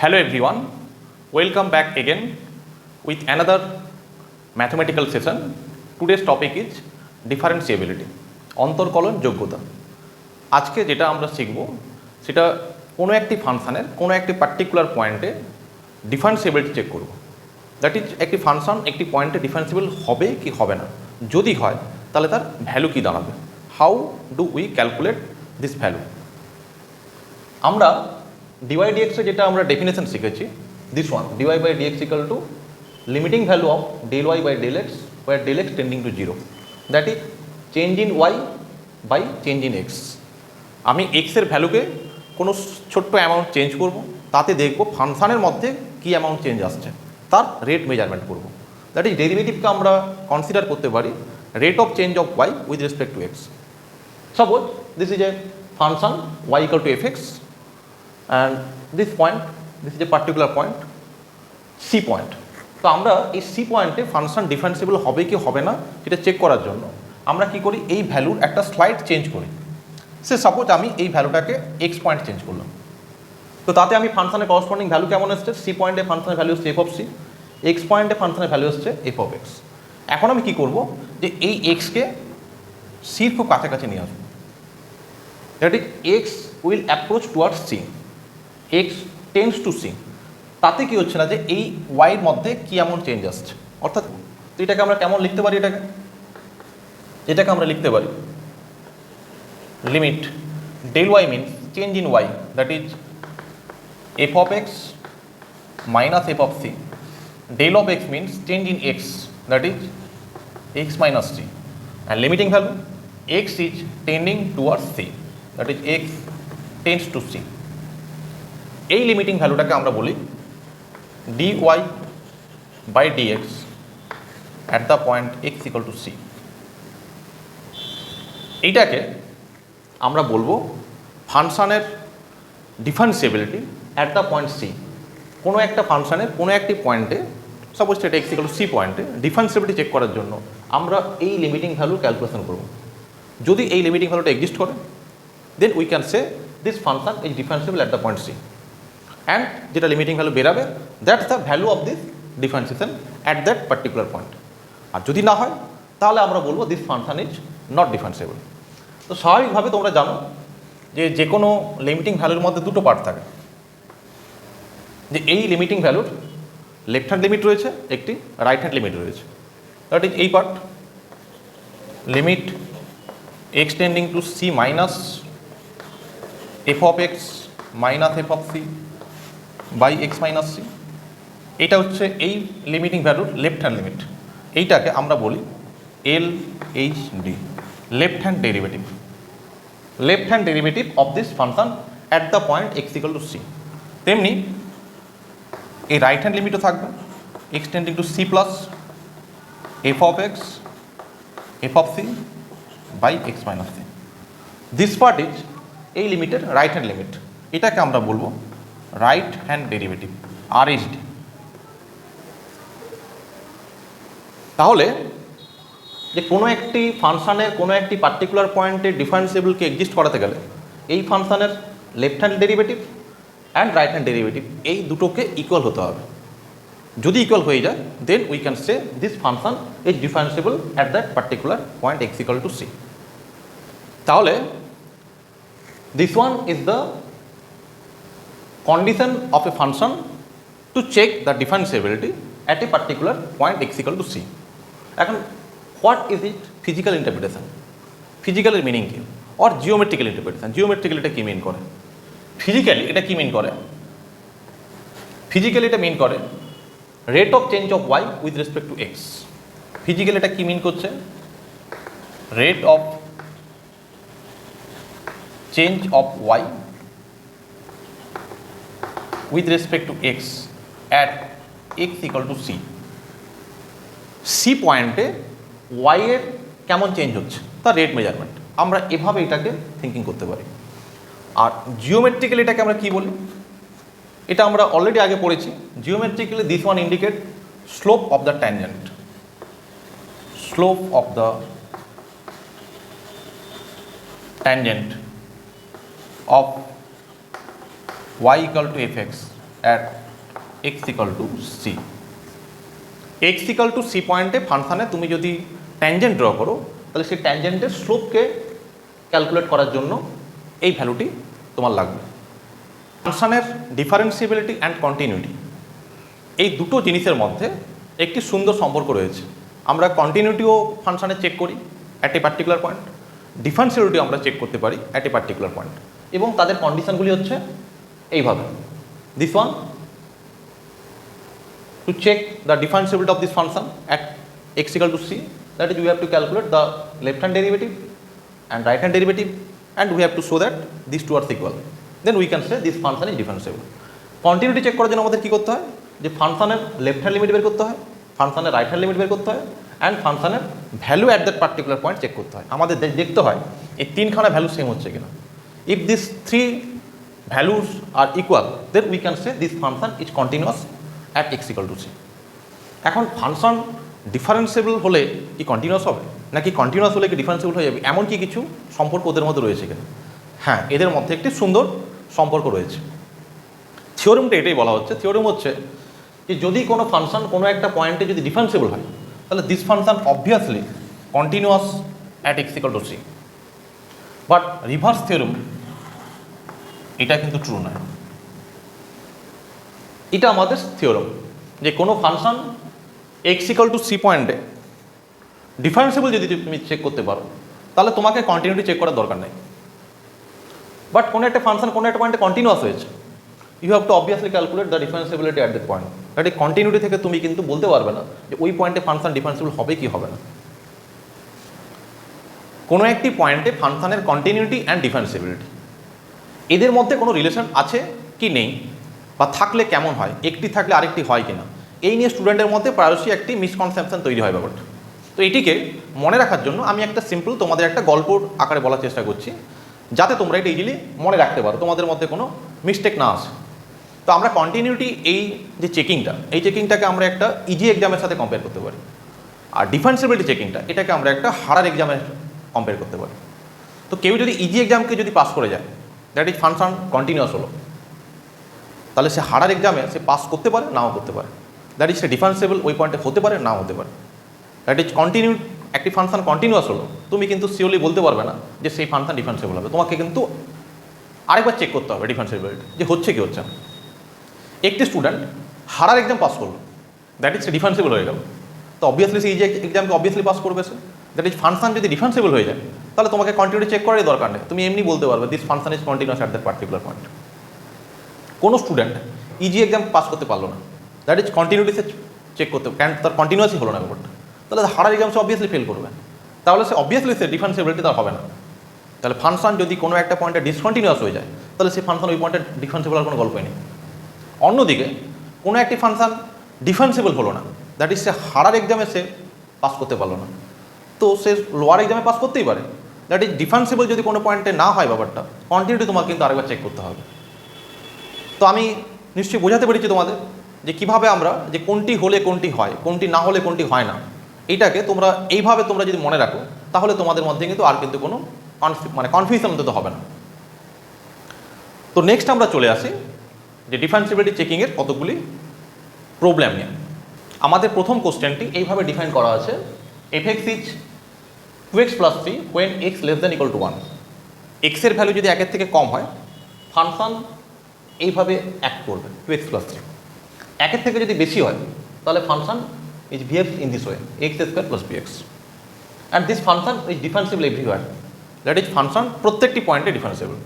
Hello everyone, welcome back again with another mathematical session. Today's topic is differentiability, অন্তরকলন যোগ্যতা। আজকে যেটা আমরা শিখব সেটা কোনো একটি ফাংশনের কোনো একটি পার্টিকুলার পয়েন্টে ডিফারেন্সিয়েবিলিটি চেক করব। দ্যাট ইজ একটি ফাংশন একটি পয়েন্টে ডিফারেন্সিয়েবল হবে কি হবে না, যদি হয় তাহলে তার ভ্যালু কি দাঁড়াবে। How do we calculate this value? আমরা dy dx এর যেটা আমরা ডেফিনেশন শিখেছি, this one dy by dx equal to limiting value of del y by del x where del x tending to 0, that is change in y by change in x। আমি x এর ভ্যালুকে কোনো ছোট্ট amount change করব, তাতে দেখব ফাংশনের মধ্যে কী amount change আসছে, তার রেট মেজারমেন্ট করব। দ্যাট ইজ ডেরিভেটিভকে আমরা কনসিডার করতে পারি rate of change of y with respect to x। Suppose this is a function y equal to fx and this is a particular point c point. তো আমরা এই c পয়েন্টে function differentiable হবে কি হবে না সেটা চেক করার জন্য আমরা কি করি, এই ভ্যালুর একটা স্লাইড চেঞ্জ করি। সে সাপোজ আমি এই ভ্যালুটাকে x পয়েন্ট চেঞ্জ করলাম, তো তাতে আমি ফাংশনের করসপন্ডিং ভ্যালু কেমন এসছে, c পয়েন্টে ফাংশনের ভ্যালু হচ্ছে f অফ c, x পয়েন্টে ফাংশনের ভ্যালু হচ্ছে f অফ x। এখন আমি কি করব যে এই x-কে c-র খুব কাছাকাছি নিয়ে আসবো, that is x will approach towards c, x tends to c। তাতে কি হচ্ছে না যে এই y এর মধ্যে কি এমন চেঞ্জ আসছে, অর্থাৎ এটাকে আমরা কেমন লিখতে পারি, এটাকে আমরা লিখতে পারি limit del y means change in y, that is f of x minus f of c, del of x means change in x, that is x minus c, and limiting value x is tending towards c, that is x tends to c। এই limiting ভ্যালুটাকে আমরা বলি dy by dx at the point x equal to c। এইটাকে আমরা বলবো ফাংশনের differentiability at the point c। কোনো একটা ফাংশনের কোনো একটি পয়েন্টে, সাপোজ সেটা x ইকুয়াল টু c পয়েন্টে ডিফারেন্সিয়েবিলিটি চেক করার জন্য আমরা এই লিমিটিং ভ্যালু ক্যালকুলেশন করব। যদি এই লিমিটিং ভ্যালুটা এক্সিস্ট করে then we can say this function is differentiable at the point c, and যেটা লিমিটিং ভ্যালু বেরাবে that's the value of this differentiation at that particular point. আর যদি না হয় তাহলে আমরা বলবো this function is not differentiable. তো স্বাভাবিকভাবে তোমরা জানো যে কোনো লিমিটিং ভ্যালুর মধ্যে দুটো পার্ট থাকে, যে এই লিমিটিং ভ্যালুর লেফট হ্যান্ড লিমিট রয়েছে, একটি রাইট হ্যান্ড লিমিট রয়েছে। দ্যাট ইজ এই part limit x tending to c minus f of x minus f of c by x minus c। এটা হচ্ছে এই লিমিটিং ভ্যালুর লেফট হ্যান্ড লিমিট। এইটাকে আমরা বলি LHD, left hand derivative, left hand derivative of this function at the point x equal to c। তেমনি এই right hand লিমিটও থাকবে x tending to c plus f of x f of c by x minus c। This part is এই লিমিটের right hand limit, এটাকে আমরা বলবো right hand derivative RHD। তাহলে যে কোনো একটি ফাংশনের কোনো একটি পার্টিকুলার পয়েন্টে ডিফারেন্সিয়েবলকে এক্সিস্ট করাতে গেলে এই ফাংশনের left hand derivative and right hand derivative এই দুটোকে ইকুয়াল হতে হবে। যদি ইকুয়াল হয়ে যায় then we can say this function is differentiable at that particular point x equal to c। তাহলে this one is the condition of a function to check the differentiability at a particular point x equal to c. এখন what is it physical interpretation? Physical এর meaning কি, or geometrical interpretation? Geometrical এটা কি মিন করে, physically এটা কি মিন করে? Physically এটা মিন করে rate of change of y with respect to x. Physically এটা কি মিন করছে, rate of change of y with respect to x at x equal to c। c পয়েন্টে y এর কেমন চেঞ্জ হচ্ছে তার রেট মেজারমেন্ট, আমরা এভাবে এটাকে থিঙ্কিং করতে পারি। আর জিওমেট্রিক্যালি এটাকে আমরা কি বলি, এটা আমরা অলরেডি আগে পড়েছি। Geometrically this one indicate slope of the tangent, slope of the tangent of y equal to fx at x equal to c. X equal to c পয়েন্টে ফাংশানে তুমি যদি ট্যানজেন্ট ড্র করো তাহলে সেই ট্যানজেন্টের স্লোপকে ক্যালকুলেট করার জন্য এই ভ্যালুটি তোমার লাগবে। ফাংশানের ডিফারেন্সিবিলিটি অ্যান্ড কন্টিনিউটি এই দুটো জিনিসের মধ্যে একটি সুন্দর সম্পর্ক রয়েছে। আমরা কন্টিনিউটিও ফাংশানে চেক করি at a particular point, differentiability আমরা চেক করতে পারি অ্যাট এ পার্টিকুলার পয়েন্ট, এবং তাদের কন্ডিশনগুলি হচ্ছে এইভাবে। This one, to check the differentiability of this function at x equal to c, that is we have to calculate the left hand derivative and right hand derivative, and we have to show that these two are equal, then we can say this function is differentiable. Continuity check করার জন্য আমাদের কী করতে হয়, যে ফাংশনের left hand limit বের করতে হয়, ফাংশনের রাইট হ্যান্ড লিমিট বের করতে হয়, অ্যান্ড ফাংশনের value at that particular point check করতে হয়। আমাদের দেখতে হয় এই তিনখানা ভ্যালু সেম হচ্ছে কিনা। If this three values are equal, then we can say this function is continuous at x equal to c. এখন ফাংশন ডিফারেন্সিয়েবল হলে কি কন্টিনিউয়াস হবে, নাকি কন্টিনিউয়াস হলে কি ডিফারেন্সিয়েবল হয়ে যাবে, এমন কি কিছু সম্পর্ক ওদের মধ্যে রয়েছে কিনা? হ্যাঁ, এদের মধ্যে একটি সুন্দর সম্পর্ক রয়েছে। থিওরেমটা এটাই বলা হচ্ছে। থিওরেম হচ্ছে যে যদি কোনো ফাংশন কোনো একটা পয়েন্টে যদি ডিফারেন্সিয়েবল হয়, তাহলে this function obviously continuous at x equal to c. But reverse theorem এটা কিন্তু ট্রু নয়। এটা আমাদের থিওরেম যে কোনো function x equal to c পয়েন্টে ডিফারেন্সিয়েবল যদি তুমি চেক করতে পারো, তাহলে তোমাকে কন্টিনিউটি চেক করার দরকার নেই। বাট কোনো একটা ফাংশন কোনো একটা পয়েন্টে কন্টিনিউয়াস হয়েছে, you have to obviously calculate the differentiability at that point. That এই কন্টিনিউটি থেকে তুমি কিন্তু বলতে পারবে না যে ওই পয়েন্টে ফাংশন ডিফারেন্সিবল হবে কি হবে না। কোনো একটি পয়েন্টে ফাংশনের কন্টিনিউটি অ্যান্ড ডিফারেন্সিবিলিটি এদের মধ্যে কোনো রিলেশন আছে কি নেই, বা থাকলে কেমন হয়, একটি থাকলে আরেকটি হয় কিনা, এই নিয়ে স্টুডেন্টের মধ্যে প্রায়শই একটি মিসকনসেপশন তৈরি হয় ব্যাপারটা। তো এটিকে মনে রাখার জন্য আমি একটা সিম্পল তোমাদের একটা গল্পর আকারে বলার চেষ্টা করছি, যাতে তোমরা এটা ইজিলি মনে রাখতে পারো, তোমাদের মধ্যে কোনো মিস্টেক না আসে। তো আমরা কন্টিনিউটি এই যে চেকিংটা, এই চেকিংটাকে আমরা একটা ইজি এক্সামের সাথে কম্পেয়ার করতে পারি, আর ডিফারেন্সিবিলিটি চেকিংটা এটাকে আমরা একটা হারার এক্সামে কম্পেয়ার করতে পারি। তো কেউ যদি ইজি এক্সামকে যদি পাস করে যায়, দ্যাট ইজ ফাংশন কন্টিনিউয়াস হলো, তাহলে সে হারার এক্সামে সে পাস করতে পারে নাও করতে পারে। দ্যাট ইজ সে ডিফারেন্সিয়েবল ওই পয়েন্টে হতে পারে নাও হতে পারে। দ্যাট ইজ কন্টিনিউ, একটি ফাংশন কন্টিনিউয়াস হলো, তুমি কিন্তু সিওরলি বলতে পারবে না যে সেই ফাংশন ডিফারেন্সিয়েবল হবে। তোমাকে কিন্তু আরেকবার চেক করতে হবে ডিফারেন্সিয়েবিলিটি যে হচ্ছে কি হচ্ছে না। একটি স্টুডেন্ট হারার এক্সাম পাস করলো, দ্যাট ইজ সে ডিফারেন্সিয়েবল হয়ে গেল, তো অবভিয়াসলি সে ইজি এক্সামকে অবভিয়াসলি পাস করবে সে। দ্যাট ইজ ফাংশন যদি ডিফারেন্সিয়েবল হয়ে যায়, তাহলে তোমাকে কন্টিনিউটি চেক করারই দরকার নেই, তুমি এমনি বলতে পারবে this function is continuous at that particular point. কোনো স্টুডেন্ট ইজি এক্সাম পাস করতে পারলো না, দ্যাট ইজ কন্টিনিউটি সে চেক করতে, কারণ তার কন্টিনিউয়াসই হলো না ব্যাপারটা, তাহলে হারার এক্সাম সে অবভিয়াসলি ফেল করবে, তাহলে সে অবভিয়াসলি সে ডিফারেন্সিবিলিটি তার হবে না। তাহলে ফাংশন যদি কোনো একটা পয়েন্টে ডিসকন্টিনিউয়াস হয়ে যায়, তাহলে সেই ফাংশন ওই পয়েন্টে ডিফারেন্সিবল আর কোনো গল্পই নেই। অন্যদিকে কোনো একটি ফাংশন ডিফারেন্সিবল হলো না, দ্যাট ইজ সে হারার এক্সামে সে পাস করতে পারলো না, তো সে লোয়ার এক্সামে পাস করতেই পারে। দ্যাট ইজ ডিফারেন্সিবল যদি কোনো পয়েন্টে না হয় ব্যাপারটা, কন্টিনিউটি তোমাকে কিন্তু আরেকবার চেক করতে হবে। তো আমি নিশ্চয়ই বোঝাতে পেরেছি তোমাদের যে কীভাবে আমরা যে কোনটি হলে কোনটি হয়, কোনটি না হলে কোনটি হয় না, এইটাকে তোমরা এইভাবে তোমরা যদি মনে রাখো, তাহলে তোমাদের মধ্যে কিন্তু আর কিন্তু কোনো কনফিউশন অন্তত হবে না। তো নেক্সট আমরা চলে আসি যে ডিফারেন্সিবিলিটি চেকিংয়ের কতগুলি প্রবলেম নিয়ে। আমাদের প্রথম কোশ্চেনটি এইভাবে ডিফাইন করা আছে, f(x) is 2x + 3 when x <= 1। এক্সের ভ্যালু যদি একের থেকে কম হয়, ফাংশন এইভাবে অ্যাক্ট করবে 2x + 3। একের থেকে যদি বেশি হয়, তাহলে function is behaves in this way, x² + bx, and this function is differentiable everywhere. That is function প্রত্যেকটি পয়েন্টে differentiable.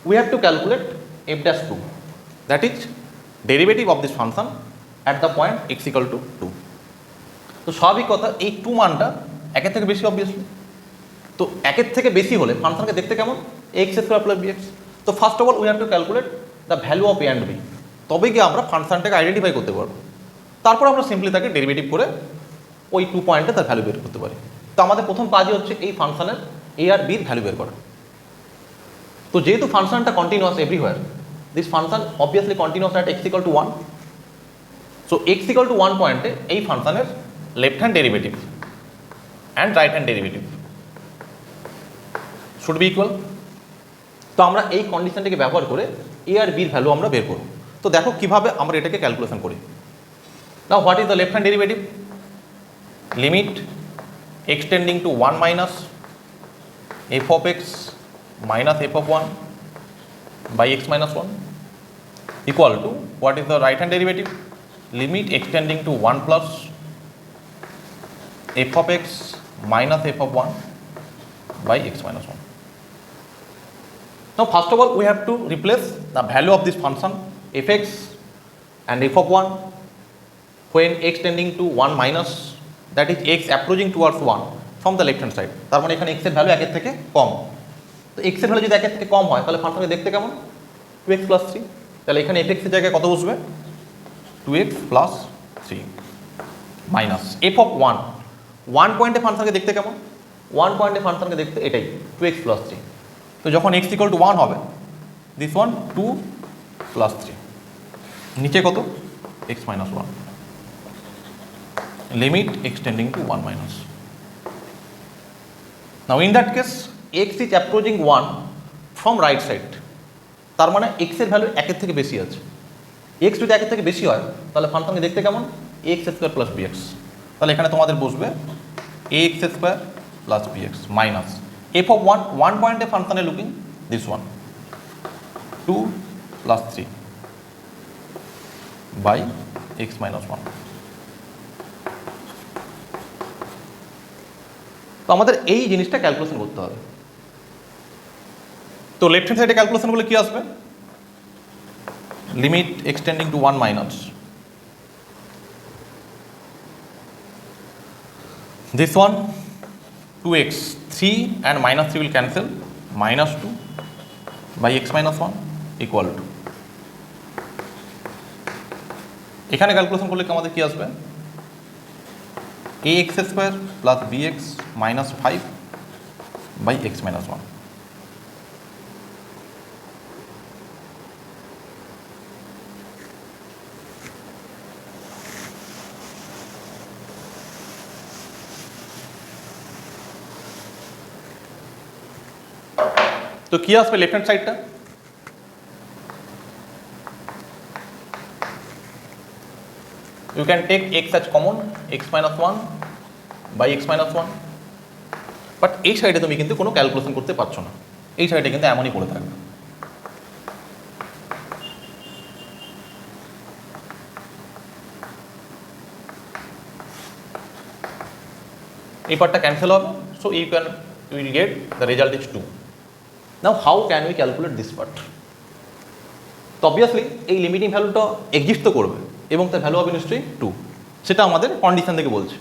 We have to calculate f'(2), that is derivative of this function at the point x = 2। তো স্বাভাবিক কথা, এই 2 মানটা একের থেকে বেশি অবভিয়াসলি। তো একের থেকে বেশি হলে ফাংশনকে দেখতে কেমন, x² + bx। তো first of all we have to calculate the value of a and b, তবে গিয়ে আমরা ফাংশনটাকে আইডেন্টিফাই করতে পারবো। তারপর আমরা সিম্পলি তাকে ডেরিভেটিভ করে ওই 2 পয়েন্টে তার ভ্যালু বের করতে পারি। তো আমাদের প্রথম কাজই হচ্ছে এই ফাংশনের a আর b এর ভ্যালু বের করা। তো যেহেতু ফাংশনটা continuous everywhere, this function obviously continuous at x = 1। So x = 1 পয়েন্টে এই ফাংশনের left hand derivative and right hand derivative should be equal. তো আমরা এই কন্ডিশনটাকে ব্যবহার করে a আর b এর ভ্যালু আমরা বের করব। তো দেখো কিভাবে আমরা এটাকে ক্যালকুলেশন করি। Now what is the left hand derivative? Limit x tending to 1 minus f of x minus f of 1 by x minus 1 equal to what is the right hand derivative? Limit extending to 1 plus f of x minus f of 1 by x minus 1. Now first of all we have to replace the value of this function fx and f of 1 when x tending to 1 minus, that is x approaching towards 1 from the left hand side. তার মানে এখানে x এর value 1 এর থেকে কম। তো x এর value যদি 1 এর থেকে কম হয় তাহলে ফাংশনকে দেখতে কেমন? 2x plus 3। তাহলে এখানে fx এর জায়গায় কত বসবে? 2x plus 3 minus f of 1। 1 পয়েন্টে ফাংশনকে দেখতে কেমন? 1 পয়েন্টে ফাংশনকে দেখতে এটাই 2x plus 3। তো যখন x equal to 1 হবে, this one 2 plus 3, নিচে কত? x minus 1, limit extending to 1 minus. Now in that case x is approaching 1 from right side, তার মানে x এর ভ্যালু 1 এর থেকে বেশি আছে। x যদি 1 এর থেকে বেশি হয় তাহলে ফাংশনকে দেখতে কেমন? ax square plus bx। তাহলে এখানে তোমাদের বসবে ax square plus bx minus f of 1 পয়েন্টে ফাংশনে looking this one 2 plus 3 by x minus 1। তো আমাদের এই জিনিসটা ক্যালকুলেশন করতে হবে। তো লেফট হ্যান্ড সাইডে ক্যালকুলেশন করলে কি আসবে? Limit x tending to 1 minus this one 2x, 3 and minus 3 will cancel, minus 2 by x minus 1 equal to, এখানে ক্যালকুলেশন করলে কি আমাদের কি আসবে? ax square plus bx minus 5 by x minus 1। তো কি আসবে লেফট হ্যান্ড সাইডটা? You can take x as common, x minus 1 by x minus 1, but এই সাইডে তুমি কিন্তু কোনো ক্যালকুলেশন করতে পারছো না, এই সাইডে কিন্তু এমনই পড়ে থাকবে। এই পার্টটা ক্যান্সেল হবে, so you will get the result is 2. Now how can we calculate this part? তো অবভিয়াসলি এই লিমিটিং ভ্যালুটা এক্সিস্ট তো করবে এবং তার ভ্যালু হবে নিশ্চয়ই 2, সেটা আমাদের কন্ডিশন থেকে বলছে।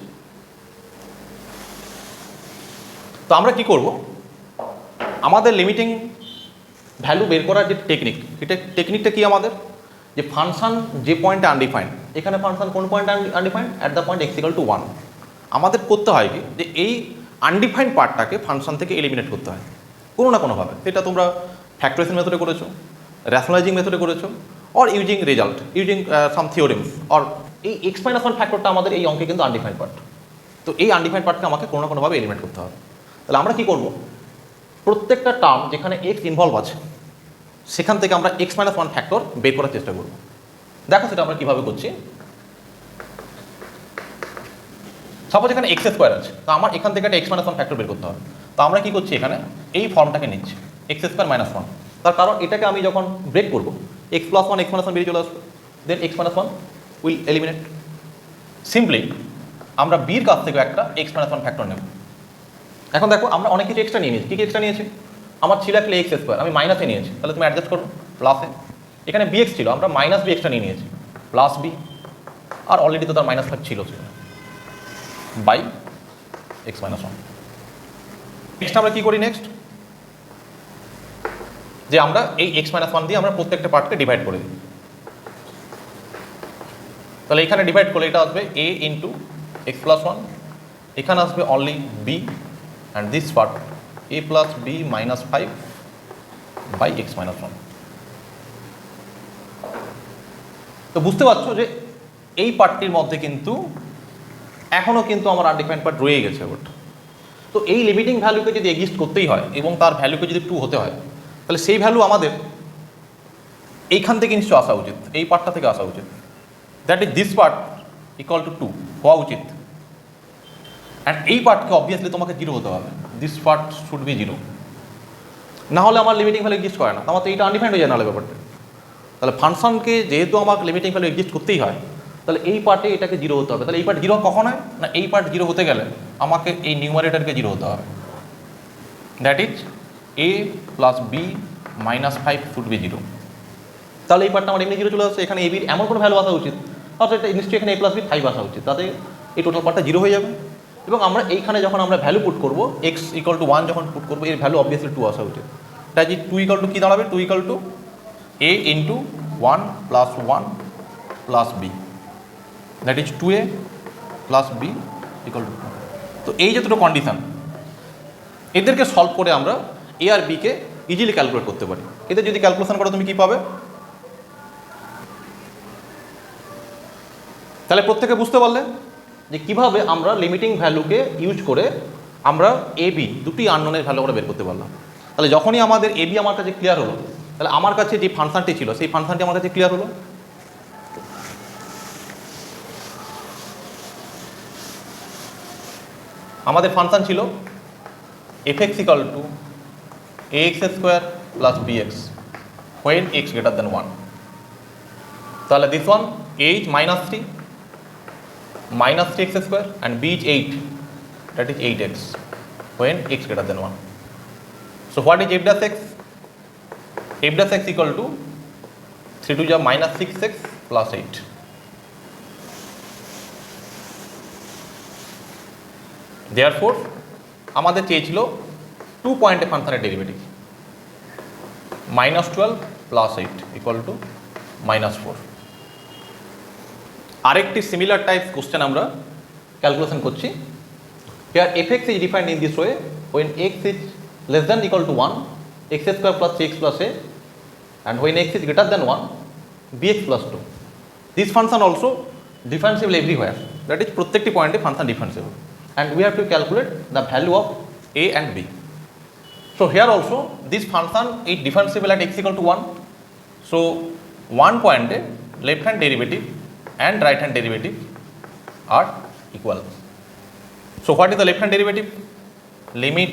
তো আমরা কি করব? আমাদের লিমিটিং ভ্যালু বের করার যে টেকনিকটা কি আমাদের? যে ফাংশন যে পয়েন্টে আনডিফাইন্ড, এখানে ফাংশন কোন পয়েন্টে undefined? At the point x equal to 1। আমাদের করতে হয় কি? যে এই আনডিফাইন্ড পার্টটাকে ফাংশন থেকে এলিমিনেট করতে হয় কোনো না কোনোভাবে। সেটা তোমরা ফ্যাক্টরাইজেশন মেথডে করেছো, র্যাশনালাইজিং মেথডে করেছো, or using result, using some theorems, or এই এক্স মাইনাস 1 ফ্যাক্টরটা আমাদের এই অঙ্কে কিন্তু আনডিফাইন্ড পার্ট। তো এই আনডিফাইন্ড পার্টকে আমাকে কোনো না কোনোভাবে এলিমিনেট করতে হবে। তাহলে আমরা কি করব? প্রত্যেকটা টার্ম যেখানে এক্স ইনভলভ আছে সেখান থেকে আমরা এক্স মাইনাস 1 ফ্যাক্টর বের করার চেষ্টা করব। দেখো সেটা আমরা কীভাবে করছি। সাপোজ এখানে এক্স স্কোয়ার আছে, তো আমার এখান থেকে একটা এক্স মাইনাস 1 ফ্যাক্টর বের করতে হবে। তো আমরা কী করছি? এখানে এই ফর্মটাকে নিচ্ছি এক্স স্কোয়ার মাইনাস 1, তার কারণ এটাকে আমি যখন ব্রেক করবো এক্স প্লাস 1 এক্স মাইনাস 1 বেরিয়ে চলে আসবে, then x minus 1 will eliminate. Simply আমরা বির কাছ থেকে একটা এক্স মাইনাস 1 ফ্যাক্টর নেব। এখন দেখো আমরা অনেক কিছু এক্সট্রা নিয়ে নিয়েছি। কী কী এক্সট্রা নিয়েছি? আমার ছিল একটা এক্স স্কোয়ার, আমি মাইনাসে নিয়েছি, তাহলে তুমি অ্যাডজাস্ট করো প্লাসে। এখানে বি এক্স ছিল, আমরা মাইনাস বি এক্সট্রা নিয়ে নিয়েছি, প্লাস বি, আর অলরেডি তো তার মাইনাস 5 ছিল বাই এক্স মাইনাস 1। নেক্সট আমরা কী করি? নেক্সট যে আমরা এই এক্স মাইনাস 1 দিয়ে আমরা প্রত্যেকটা পার্টকে ডিভাইড করে দিই। তাহলে এখানে ডিভাইড করলে এটা আসবে a ইন্টু এক্স প্লাস 1, এখানে আসবে only b, and this part a plus b minus 5 by x minus 1। তো বুঝতে পারছো যে এই পার্টটির মধ্যে কিন্তু এখনও কিন্তু আমার আনডিফাইন্ড পার্ট রয়ে গেছে। বাট তো এই লিমিটিং ভ্যালুকে যদি এক্সিস্ট করতেই হয় এবং তার ভ্যালুকে যদি 2 হতে হয়, তাহলে সেই ভ্যালু আমাদের এইখান থেকে নিশ্চয় আসা উচিত, এই পার্টটা থেকে আসা উচিত। That is this part equal to 2 হওয়া উচিত। অ্যান্ড এই পার্টকে অবভিয়াসলি তোমাকে 0 হতে হবে, দিস পার্ট শুড বি 0, না হলে আমার লিমিটিং ভ্যালু এক্সিস্ট করে না, আমার তো এইটা আনডিফাইন্ড হয়ে যায় নাহলে ব্যাপারটা। তাহলে ফাংশনকে যেহেতু আমার লিমিটিং ভ্যালু এক্সিস্ট করতেই হয়, তাহলে এই পার্টে এটাকে 0 হতে হবে। তাহলে এই পার্ট 0 কখন হয় না, এই পার্ট 0 হতে গেলে আমাকে এই নিউমারেটরকে 0 হতে হবে। That is a plus b minus 5 should be 0। তাহলে এই পার্টটা আমার এমনি 0 চলে আসছে, এখানে এবির এমন কোনো ভ্যালু আসা উচিত, অর্থাৎ এটা নিশ্চয়ই এখানে a প্লাস বি 5 আসা উচিত, তাতে এই টোটাল পার্টটা 0 হয়ে যাবে। এবং আমরা এইখানে যখন আমরা ভ্যালু পুট করবো এক্স ইকুয়াল টু 1 যখন পুট করবো, এর ভ্যালু অবভিয়াসলি 2 আসা উচিত। তাই যে 2 ইকুয়াল টু কী দাঁড়াবে, 2 equal to a into 1 plus 1 plus b, that is 2a plus b equal to 2। তো এই যে দুটো কন্ডিশন, এদেরকে সলভ করে আমরা এ আর বিকে ইজিলি ক্যালকুলেট করতে পারি। এদের যদি ক্যালকুলেশন করো তুমি কী পাবে, তাহলে প্রত্যেকে বুঝতে পারলে যে কীভাবে আমরা লিমিটিং ভ্যালুকে ইউজ করে আমরা এ বি দুটি আননোনের ভ্যালু আমরা বের করতে পারলাম। তাহলে যখনই আমাদের এ বি আমার কাছে ক্লিয়ার হলো, তাহলে আমার কাছে যে ফাংশনটি ছিল সেই ফাংশনটি আমার কাছে ক্লিয়ার হলো। আমাদের ফাংশন ছিল fx equal to ax square plus bx when x greater than 1। তাহলে this one a is minus 3x square and b is 8, that is 8x when x greater than 1. So what is f dash x? F dash x equal to 3 to the minus 6x plus 8. Therefore আমাদের চেয়েছিল 2 পয়েন্টে ফাংশনের derivative, -12 plus 8 equal to -4। আরেকটি similar type question আমরা calculation করছি। Here fx is defined in this way when x is less than equal to 1, x square plus 3x plus a, and when x is greater than 1, bx plus 2. This function also differentiable everywhere, that is প্রত্যেকটি পয়েন্টে function ডিফারেন্সিবল, and we have to calculate the value of a and b. So here also this function is differentiable at x equal to 1. So one point left hand derivative and right hand derivative are equal. So what is the left hand derivative? Limit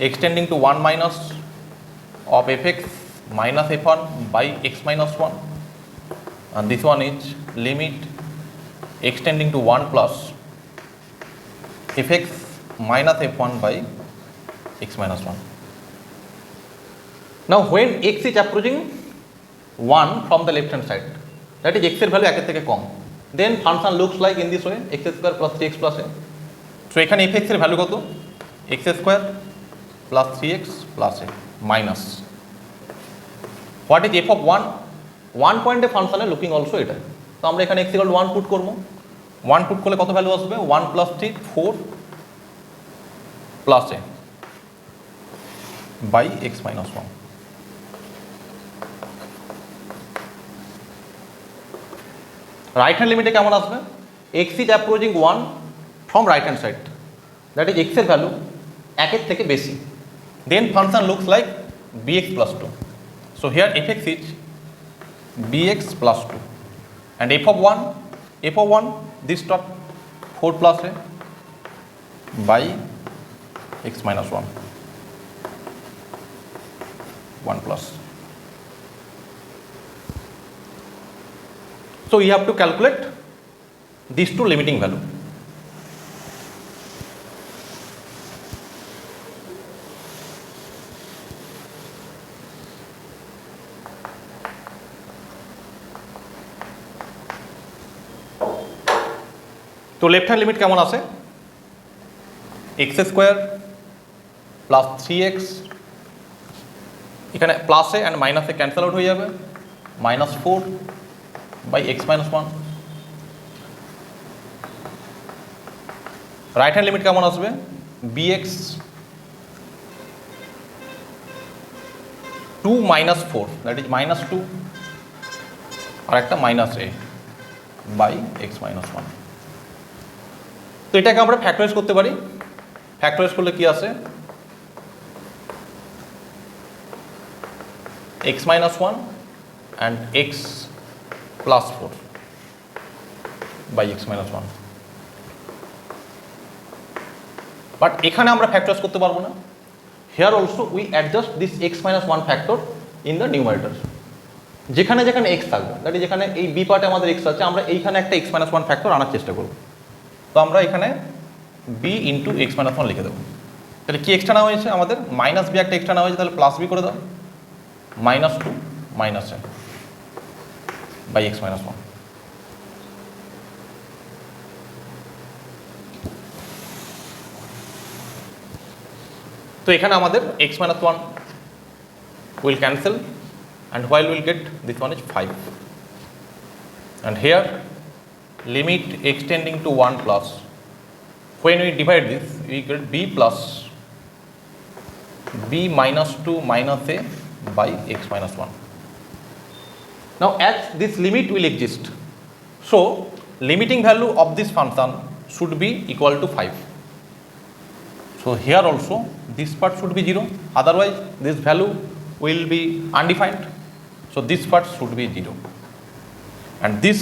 extending to 1 minus of fx minus f1 by x minus 1, and this one is limit extending to 1 plus fx minus f1 by x minus 1. Now when x is approaching 1 from the left hand side, that is x এর value 1 থেকে কম, then function looks like in this way x square plus 3x plus a. So এখানে fx এর value কত, x square plus 3x plus a minus what is f of 1, 1 পয়েন্টে ফাংশনে looking also এটা। তো আমরা এখানে x equal to 1 পুট করব, 1 পুট করলে কত ভ্যালু আসবে, 1 plus 3 4 plus a by x minus 1. Right hand লিমিটে কেমন আসবে, x is approaching 1 from right hand side, that is x এর ভ্যালু 1 এর থেকে বেশি, then function looks like bx plus 2. So here fx is bx plus 2 and f of 1 this top 4 plus a by x minus 1 plus. So you have to calculate these two limiting value. তো left hand limit কেমন আছে, x square plus 3x, এখানে plus A and minus A cancel out হয়ে যাবে, -4 by x minus 1. Right hand limit কেমন আসবে, bx 2 minus 4, that is -2 আর একটা -a by x minus 1. তো এটাকে আমরা ফ্যাক্টরাইজ করতে পারি। ফ্যাক্টরাইজ করলে কি আসে, x minus 1 and x plus 4 by x minus 1. But এখানে আমরা ফ্যাক্টরাইজ করতে পারবো না। Here also we adjust this x minus 1 factor in the numerator. যেখানে যেখানে x থাকবে, দ্যাট ইজ যেখানে এই বি পার্টে আমাদের x আছে, আমরা এইখানে একটা x minus 1 ফ্যাক্টর আনার চেষ্টা করব। তো আমরা এখানে b ইন্টু x minus 1 লিখে দেবো। তাহলে কি এক্সট্রা নেওয়া হয়েছে আমাদের? মাইনাস বি একটা এক্সট্রা নেওয়া হয়েছে, তাহলে প্লাস বি করে দাও, minus 2 minus n by x minus 1। তো এখানে আমাদের x minus 1 will cancel, and while we'll get this one is 5, and here limit extending to 1 plus, when we divide this we get b plus b minus 2 minus a by x minus 1. Now as this limit will exist, so limiting value of this function should be equal to 5. So here also this part should be 0, otherwise this value will be undefined. So this part should be 0 and this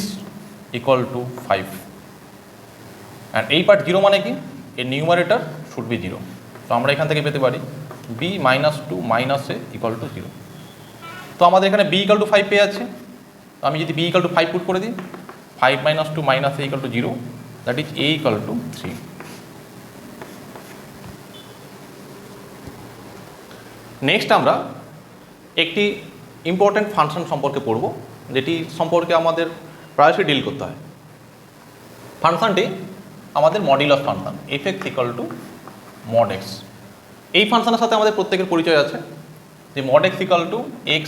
equal to 5, and এই part 0 মানে কি? a numerator should be 0. তো আমরা এখান থেকে পেতে পারি b minus 2 minus a equal to 0. তো আমাদের এখানে b equal to 5 পেয়ে আছে। তো আমি যদি b equal to 5 পুট করে দিই, 5 minus 2 minus a equal to 0, that is a equal to 3. Next আমরা একটি ইম্পর্ট্যান্ট ফাংশন সম্পর্কে পড়ব, যেটি সম্পর্কে আমাদের প্রায়শই ডিল করতে হয়। ফাংশনটি আমাদের modulus function, f(x) equal to mod x। এই ফাংশনের সাথে আমাদের প্রত্যেকের পরিচয় আছে যে mod x equal to x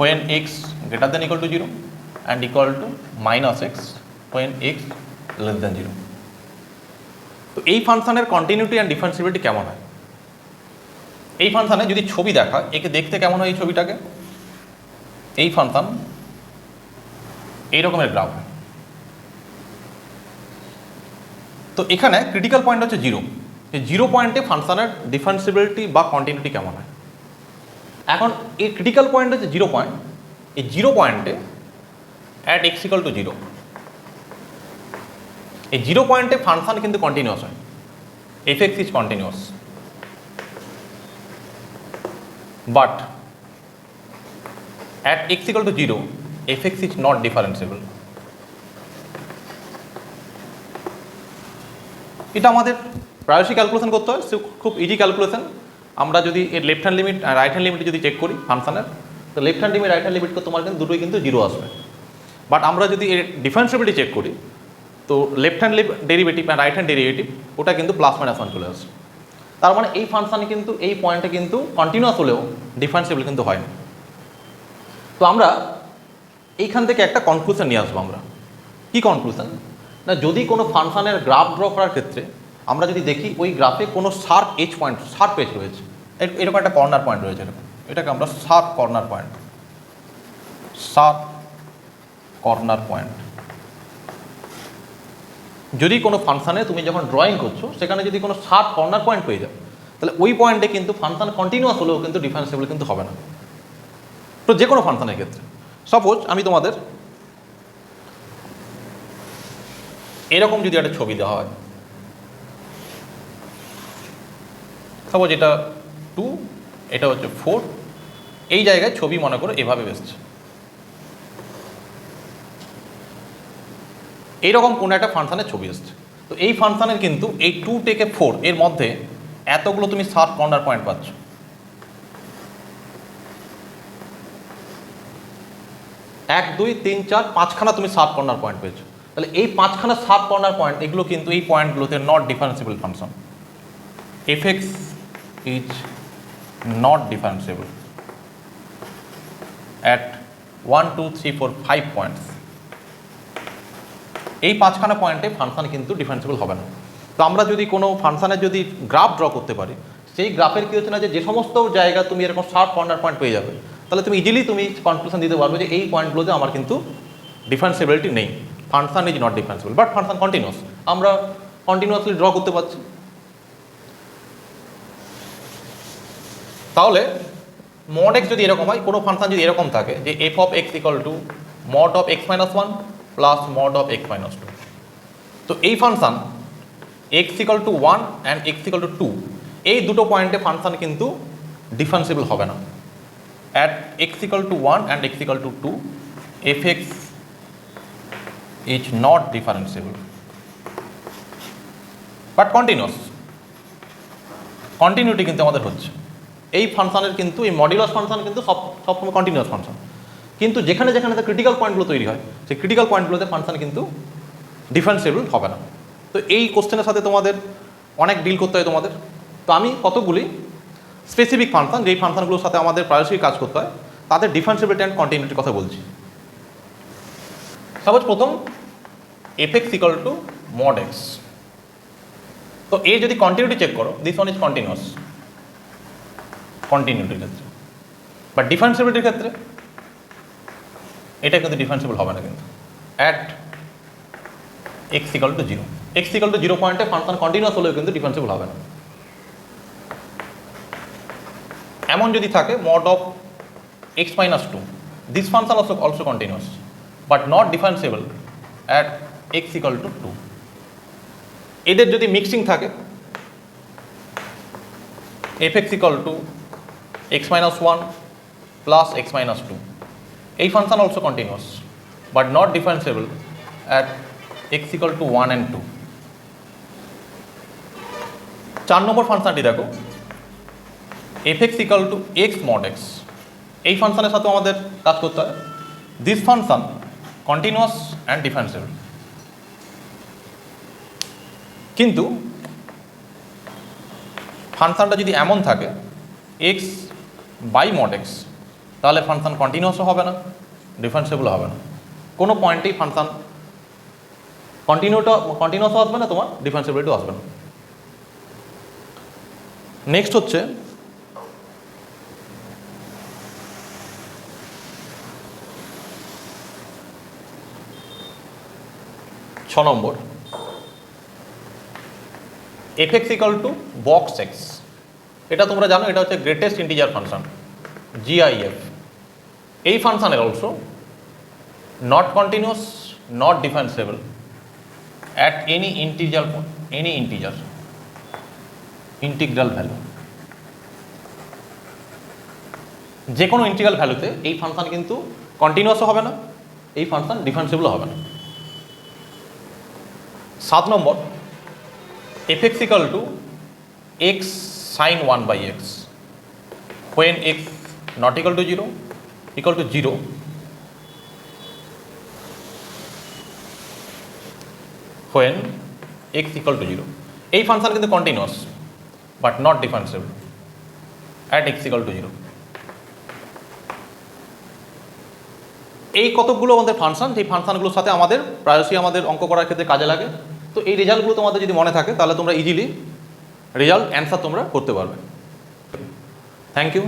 when x greater than equal to 0 and equal to minus x when x less than 0। তো এই ফাংশনের কন্টিনিউটি অ্যান্ড ডিফারেন্সিবিলিটি কেমন হয়? এই ফাংশনে যদি ছবি দেখা, একে দেখতে কেমন হয়? এই ছবিটাকে, এই ফাংশন এই রকমের গ্রাফ। তো এখানে ক্রিটিক্যাল পয়েন্ট হচ্ছে 0। এই 0 পয়েন্টে ফাংশনের ডিফারেন্সিবিলিটি বা কন্টিনিউটি কেমন হয়? এখন এই ক্রিটিক্যাল পয়েন্ট হচ্ছে 0 পয়েন্ট। এই 0 পয়েন্টে অ্যাট x equal to 0, এই 0 পয়েন্টে ফাংশন কিন্তু কন্টিনিউয়াস হয়, f(x) is continuous, but at x equal to 0 f(x) is not differentiable. এটা আমাদের প্রায়শই ক্যালকুলেশন করতে হয়, খুব ইজি ক্যালকুলেশন। আমরা যদি এর লেফট হ্যান্ড লিমিট আর রাইট হ্যান্ড লিমিট যদি চেক করি ফাংশনের, তো left hand limit right hand limit তোমার কিন্তু দুটোই কিন্তু 0 আসবে। বাট আমরা যদি এর ডিফারেন্সিবিলিটি চেক করি, তো লেফট হ্যান্ড ডেরিভেটিভ আর রাইট হ্যান্ড ডেরিভেটিভ ওটা কিন্তু প্লাস মাইনাস 1 চলে আসে। তার মানে এই ফাংশন কিন্তু এই পয়েন্টে কিন্তু কন্টিনিউয়াস হলেও ডিফারেন্সিবল কিন্তু হয় না। তো আমরা এইখান থেকে একটা কনক্লুশন নিয়ে আসবো। আমরা কি কনক্লুশন? না, যদি কোনো ফাংশনের গ্রাফ ড্র করার ক্ষেত্রে আমরা যদি দেখি ওই গ্রাফে কোনো sharp edge point, sharp edge রয়েছে, এরকম একটা কর্নার পয়েন্ট রয়েছে, এটাকে আমরা sharp corner point, sharp corner point. যদি কোনো ফাংশনে তুমি যখন ড্রয়িং করছো সেখানে যদি কোনো শার্প কর্নার পয়েন্ট পেয়ে যাও, তাহলে ওই পয়েন্টে কিন্তু ফাংশন কন্টিনিউয়াস হলেও কিন্তু ডিফারেন্সিবল কিন্তু হবে না। তো যে কোনো ফাংশনের ক্ষেত্রে সাপোজ আমি তোমাদের এরকম যদি একটা ছবি দেওয়া হয়, সাপোজ এটা 2, এটা হচ্ছে 4, এই জায়গায় ছবি মনে করো এভাবে এসছে, এইরকম কোনো একটা ফাংশনের ছবি এসছে। তো এই ফাংশনের কিন্তু এই 2 থেকে 4 এর মধ্যে এতগুলো তুমি শার্প কর্নার পয়েন্ট পাচ্ছ। 1 2 3 4 5খানা তুমি শার্প কর্নার পয়েন্ট পেয়েছো। তাহলে এই 5খানা শার্প কর্নার পয়েন্ট, এগুলো কিন্তু এই পয়েন্টগুলোতে not differentiable function. f(x) is not differentiable at 1 2 3 4 5 points। এই 5খানা পয়েন্টে ফাংশন কিন্তু ডিফারেন্সিবল হবে না। তো আমরা যদি কোনো ফাংশনের যদি গ্রাফ ড্র করতে পারি, সেই গ্রাফের কী হচ্ছে না যে সমস্ত জায়গা তুমি এরকম শার্প কর্নার পয়েন্ট পেয়ে যাবে, তাহলে তুমি ইজিলি তুমি কনক্লুশন দিতে পারবে যে এই পয়েন্টগুলোতে আমার কিন্তু ডিফারেন্সিবিলিটি নেই, function is not differentiable, but function continuous, আমরা কন্টিনিউয়াসলি ড্র করতে পারছি। তাহলে মড এক্স যদি এরকম হয়, কোনো ফাংশন যদি এরকম থাকে যে f of x equal to mod of x minus one plus mod of x minus two, তো এই function x equal to one and x equal to two, এই দুটো পয়েন্টে ফাংশন কিন্তু ডিফারেন্সিবল হবে না। At x equal to one and x equal to two f x is not differentiable but continuous. Continuity কিন্তু আমাদের হচ্ছে এই ফাংশনের, কিন্তু এই মডিউলাস ফাংশন কিন্তু সবসময় কন্টিনিউয়াস ফাংশন, কিন্তু যেখানে যেখানে ক্রিটিক্যাল পয়েন্টগুলো তৈরি হয় সেই ক্রিটিক্যাল পয়েন্টগুলোতে ফাংশন কিন্তু ডিফারেন্সিবল হবে না। তো এই কোশ্চেনের সাথে তোমাদের অনেক ডিল করতে হয় তোমাদের। তো আমি কতগুলি স্পেসিফিক ফাংশন, যেই ফাংশনগুলোর সাথে আমাদের প্রায়শই কাজ করতে হয়, তাদের ডিফারেন্সিবিলিটি অ্যান্ড কন্টিনিউটির কথা বলছি। সাপোজ প্রথম F x equal to mod x, তো এই যদি কন্টিনিউটি চেক করো, দিস ওয়ান ইজ কন্টিনিউয়াস কন্টিনিউটির ক্ষেত্রে, বাট ডিফারেন্সিবিলিটির ক্ষেত্রে এটা কিন্তু ডিফারেন্সিবল হবে না কিন্তু। At x equal to zero, x equal to zero পয়েন্টে ফাংশন কন্টিনিউয়াস হলেও কিন্তু ডিফারেন্সিবল হবে না। এমন যদি থাকে mod of x minus two, this function also continuous but not differentiable at x equal to two. এদের যদি মিক্সিং থাকে f x equal to x minus one plus x minus two, এই function also continuous but not differentiable at x equal to one and two. 4 নম্বর ফাংশনটি দেখো F x equal to x mod x, এই ফাংশনের সাথে আমাদের কাজ করতে হয়। দিস ফাংশন কন্টিনিউয়াস অ্যান্ড ডিফারেন্সিবল, কিন্তু ফাংশনটা যদি এমন থাকে এক্স বাই মড এক্স, তাহলে ফাংশন কন্টিনিউয়াসও হবে না, ডিফারেন্সিবলও হবে না। কোনো পয়েন্টেই ফাংশন কন্টিনিউয়াসও আসবে না, তোমার ডিফারেন্সিবিলিটিও আসবে না। নেক্সট হচ্ছে ছ নম্বর f x equal to box x, এটা তোমরা জানো, এটা হচ্ছে গ্রেটেস্ট ইন্টিজার ফাংশন GIF। এই ফাংশনের also not continuous, not differentiable at any integer integral value. যে কোনো ইন্টিগ্রাল ভ্যালুতে এই ফাংশন কিন্তু কন্টিনিউয়াসও হবে না, এই ফাংশন ডিফারেন্সিবলও হবে না। 7 নম্বর f x equal to x sine one by x, when x not equal to 0 equal to 0 when x equal to 0, এই ফাংশন কিন্তু continuous but not differentiable at x equal to 0। এই কতগুলো আমাদের ফাংশন, এই ফাংশনগুলোর সাথে আমাদের প্রায়শই আমাদের অঙ্ক করার ক্ষেত্রে কাজে লাগে। তো এই রেজাল্টগুলো তোমাদের যদি মনে থাকে তাহলে তোমরা ইজিলি রেজাল্ট অ্যান্সার তোমরা করতে পারবে। Thank you.